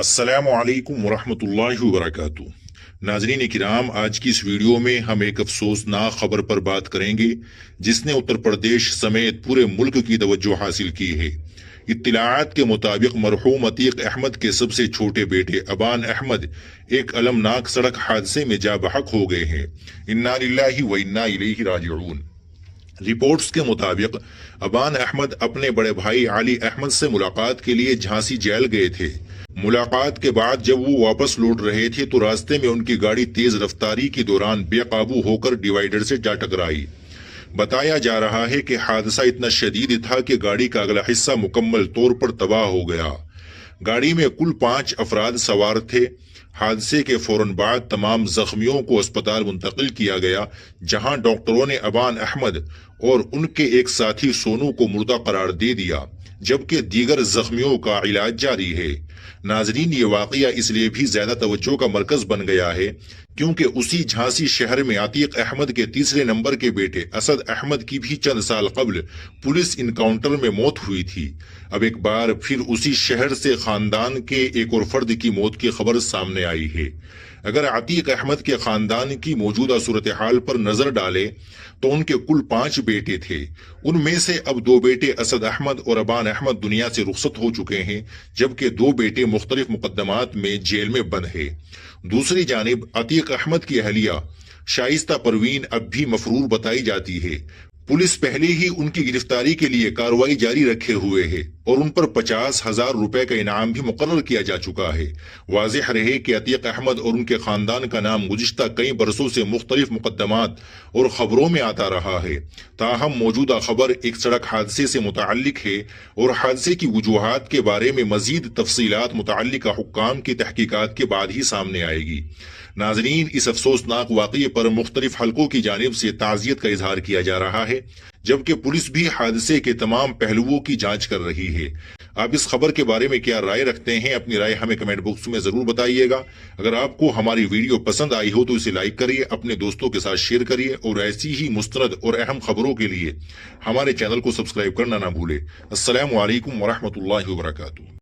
अस्सलामु अलैकुम वरहमतुल्लाहि वबरकातुहू। नाजरीन किराम, आज की इस वीडियो में हम एक अफसोसनाक खबर पर बात करेंगे जिसने उत्तर प्रदेश समेत पूरे मुल्क की तवज्जो हासिल की है। इत्तिलाआत के मुताबिक मरहूम अतीक अहमद के सबसे छोटे बेटे अबान अहमद एक अलमनाक सड़क हादसे में जा बहक हो गए हैं। इन्ना लिल्लाहि व इन्ना इलैहि राजिऊन। रिपोर्ट्स के मुताबिक अबान अहमद अपने बड़े भाई अली अहमद से मुलाकात के लिए झांसी जेल गए थे। मुलाकात के बाद जब वो वापस लौट रहे थे तो रास्ते में उनकी गाड़ी तेज रफ्तारी के दौरान बेकाबू होकर डिवाइडर से जा टकराई। बताया जा रहा है कि हादसा इतना शदीद था कि गाड़ी का अगला हिस्सा मुकम्मल तौर पर तबाह हो गया। गाड़ी में कुल 5 अफराद सवार थे। हादसे के फौरन बाद तमाम जख्मियों को अस्पताल मुंतकिल किया गया, जहां डॉक्टरों ने अबान अहमद और उनके एक साथी सोनू को मुर्दा करार दे दिया, जबकि दीगर जख्मियों का इलाज जारी है। नाजरीन, ये वाकया इसलिए भी ज्यादा तवज्जो का मरकज बन गया है क्योंकि उसी झांसी शहर में अतीक अहमद के तीसरे नंबर के बेटे असद अहमद की भी चंद साल कबल पुलिस इनकाउंटर में मौत हुई थी। अब एक बार फिर उसी शहर से खानदान के एक और फर्द की मौत की खबर सामने आई है। अगर अतीक अहमद के खानदान की मौजूदा सूरत हाल पर नजर डाले तो उनके कुल 5 बेटे थे। उनमें से अब 2 बेटे असद अहमद और अबान अहमद दुनिया से रुखसत हो चुके हैं, जबकि 2 बेटे मुख्तलिफ मुकदमात में जेल में बंद है। दूसरी जानिब अतीक अहमद की अहलिया शाइस्ता परवीन अब भी मफरूर बताई जाती है। पुलिस पहले ही उनकी गिरफ्तारी के लिए कार्रवाई जारी रखे हुए है और उन पर 50,000 रुपए का इनाम भी मुकर्रर किया जा चुका है। वाज़ेह रहे कि अतीक अहमद और उनके खानदान का नाम गुज़िश्ता कई बरसों से मुख्तलिफ मुकदमात और खबरों में आता रहा है। ताहम मौजूदा खबर एक सड़क हादसे से मुताल्लिक है और हादसे की वजूहात के बारे में मजीद तफसीलात मुतअल्लिका हुक्काम की तहकीकात के बाद ही सामने आएगी। नाजरीन, इस अफसोसनाक वाक़ये पर मुख्तलिफ हलकों की जानिब से ताज़ियत का इजहार किया जा रहा है, जबकि पुलिस भी हादसे के तमाम पहलुओं की जांच कर रही है। आप इस खबर के बारे में क्या राय रखते हैं? अपनी राय हमें कमेंट बॉक्स में जरूर बताइएगा। अगर आपको हमारी वीडियो पसंद आई हो तो इसे लाइक करिए, अपने दोस्तों के साथ शेयर करिए और ऐसी ही मुस्तनद और अहम खबरों के लिए हमारे चैनल को सब्सक्राइब करना ना भूले। अस्सलामु अलैकुम वरहमतुल्लाहि वबरकातुहू।